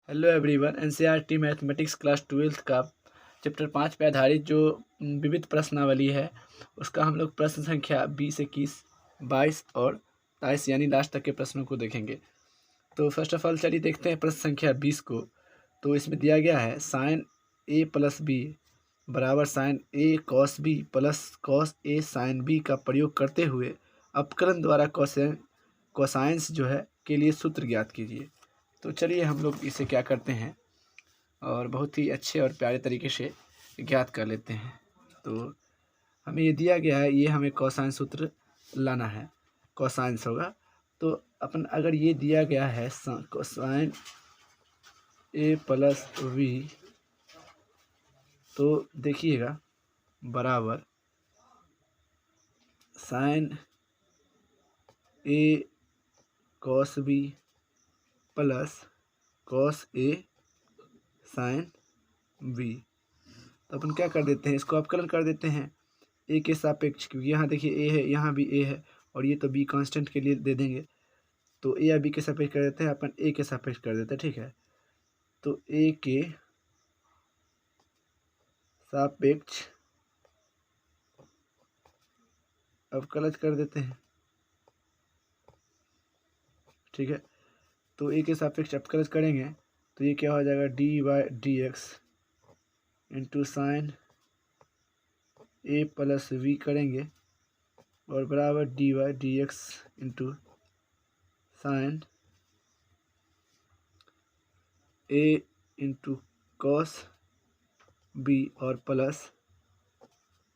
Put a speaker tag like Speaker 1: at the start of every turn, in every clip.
Speaker 1: Hello everyone. NCERT mathematics class 12th का chapter 5 पे आधारित जो विविध प्रश्नावली है उसका हम लोग प्रश्न संख्या 20, 21, 22 और 23 यानी लास्ट तक के प्रश्नों को देखेंगे। तो फर्स्ट ऑफ ऑल चलिए देखते हैं प्रश्न संख्या 20 को। तो इसमें दिया गया है साइन ए प्लस बी बराबर साइन ए कॉस बी प्लस कॉस ए साइन बी का प्रयोग करते हुए अपकलन द्वारा कोसाइंस जो है के लिए सूत्र ज्ञात कीजिए। तो चलिए हम लोग इसे क्या करते हैं और बहुत ही अच्छे और प्यारे तरीके से ज्ञात कर लेते हैं। तो हमें ये दिया गया है, ये हमें कोसाइन सूत्र लाना है, कोसाइंस होगा। तो अपन अगर ये दिया गया है कोसाइन ए प्लस बी, तो देखिएगा बराबर साइन ए कॉस बी प्लस कॉस ए साइन बी। तो अपन क्या कर देते हैं, इसको अपकलन कर देते हैं ए के सापेक्ष, क्योंकि यहाँ देखिए ए है, यहाँ भी ए है और ये तो बी कांस्टेंट के लिए दे देंगे। तो ए या बी के सापेक्ष कर देते हैं, अपन ए के सापेक्ष कर देते हैं, ठीक है। तो ए के सापेक्ष अवकलज कर देते हैं, ठीक है। तो ए के सापेक्ष अवकलज करेंगे तो ये क्या हो जाएगा, d by d x into sine A plus B करेंगे और बराबर d y d x into sine A into cos B और plus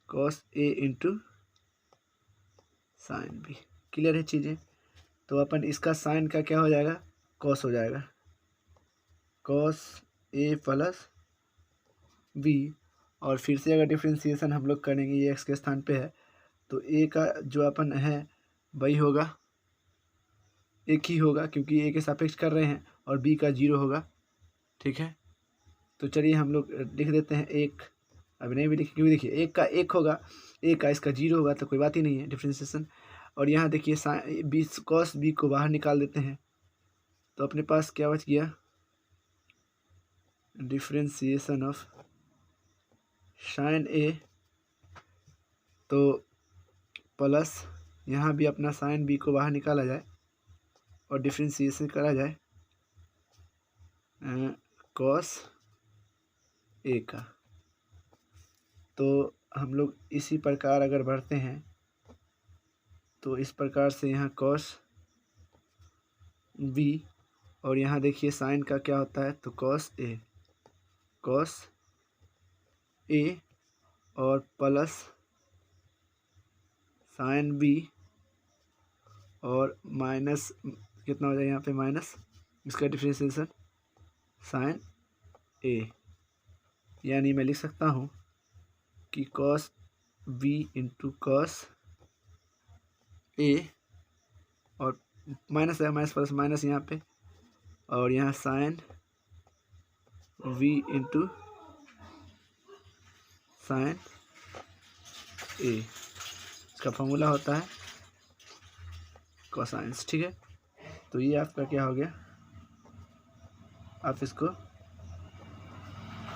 Speaker 1: cos A into sine B. Clear है चीज़ें। तो अपन इसका साइन का क्या हो जाएगा, कॉस हो जाएगा, कॉस ए प्लस बी। और फिर से अगर डिफ्रेंसिएशन हम लोग करेंगे, ये एक्स के स्थान पे है, तो ए का जो अपन है वही होगा, एक ही होगा क्योंकि ए के सापेक्ष कर रहे हैं, और बी का 0 होगा, ठीक है। तो चलिए हम लोग लिख देते हैं एक, अभी नहीं भी लिखे क्योंकि देखिए एक का एक होगा, एक का इसका 0 होगा, तो कोई बात ही नहीं है डिफ्रेंसिएशन। और यहाँ देखिए बी कॉस बी को बाहर निकाल देते हैं, तो अपने पास क्या बच गया, डिफ्रेंसिएशन ऑफ साइन ए, तो प्लस यहाँ भी अपना साइन बी को बाहर निकाला जाए और डिफ्रेंसिएशन करा जाए कॉस ए का। तो हम लोग इसी प्रकार अगर बढ़ते हैं तो इस प्रकार से यहाँ कॉस बी और यहाँ देखिए साइन का क्या होता है, तो कॉस ए और प्लस साइन बी और माइनस कितना हो जाएगा यहाँ पे, माइनस इसका डिफ्रेंसिएशन साइन ए। यानी मैं लिख सकता हूँ कि cos B into cos A और माइनस है, माइनस प्लस माइनस यहाँ पे, और यहाँ साइन वी इंटू साइन ए, इसका फॉर्मूला होता है कोसाइंस, ठीक है। तो ये आपका क्या हो गया, आप इसको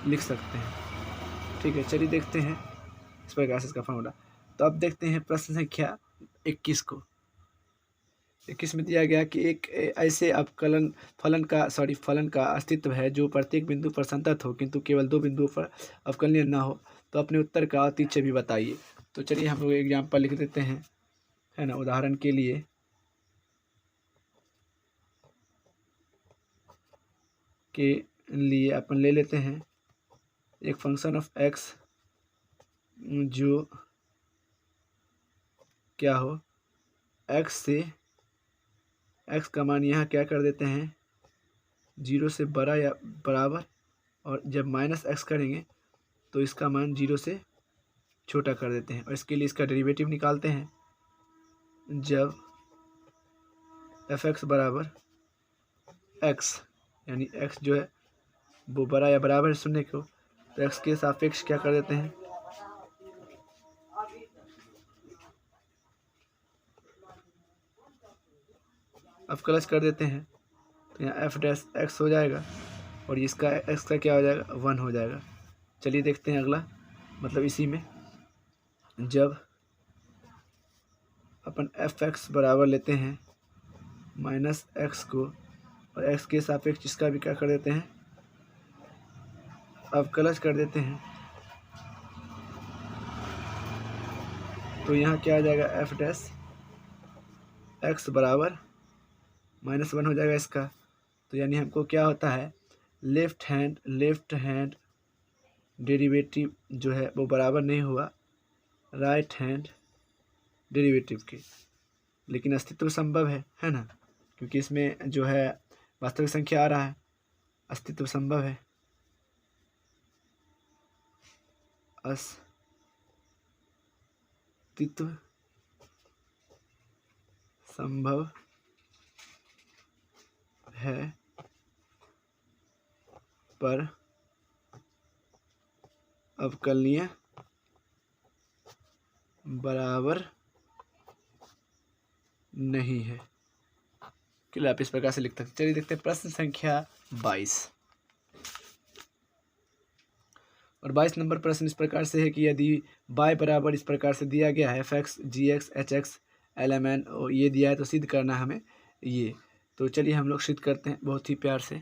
Speaker 1: लिख सकते हैं, ठीक है। चलिए देखते हैं इस प्रकार से इसका फॉर्मूला। तो अब देखते हैं प्रश्न संख्या 21 को। 21 में दिया गया कि एक ऐसे फलन का अस्तित्व है जो प्रत्येक बिंदु पर संतत हो किंतु केवल 2 बिंदुओं पर अवकलनीय न हो, तो अपने उत्तर का अतिशय भी बताइए। तो चलिए हम लोग एग्जाम्पल लिख देते हैं, है ना। उदाहरण के लिए अपन ले लेते हैं एक फंक्शन ऑफ एक्स जो क्या हो, एक्स से एक्स का मान यहाँ क्या कर देते हैं, 0 से बड़ा या बराबर, और जब माइनस एक्स करेंगे तो इसका मान 0 से छोटा कर देते हैं। और इसके लिए इसका डेरिवेटिव निकालते हैं। जब एफ एक्स बराबर एक्स, यानी एक्स जो है वो बड़ा या बराबर है 0 को, तो एक्स के सापेक्ष क्या कर देते हैं, अवकलज कर देते हैं। तो यहाँ एफ डैश एक्स हो जाएगा और इसका एक्स का क्या हो जाएगा 1 हो जाएगा। चलिए देखते हैं अगला, मतलब इसी में जब अपन एफ एक्स बराबर लेते हैं माइनस एक्स को और एक्स के सापेक्ष इसका भी क्या कर देते हैं अवकलज कर देते हैं, तो यहाँ क्या आ जाएगा एफ डैश एक्स बराबर -1 हो जाएगा इसका। तो यानी हमको क्या होता है लेफ्ट हैंड डेरिवेटिव जो है वो बराबर नहीं हुआ राइट हैंड डेरिवेटिव के, लेकिन अस्तित्व संभव है ना, क्योंकि इसमें जो है वास्तविक संख्या आ रहा है, अस्तित्व संभव है। अस्तित्व संभव है पर अवकलनीय बराबर नहीं है। चलिए आप इस प्रकार से लिख सकते। चलिए देखते हैं प्रश्न संख्या 22 और 22 नंबर प्रश्न इस प्रकार से है कि यदि y बराबर इस प्रकार से दिया गया है fx gx hx lmn और ये दिया है तो सिद्ध करना हमें ये। तो चलिए हम लोग सिद्ध करते हैं बहुत ही प्यार से।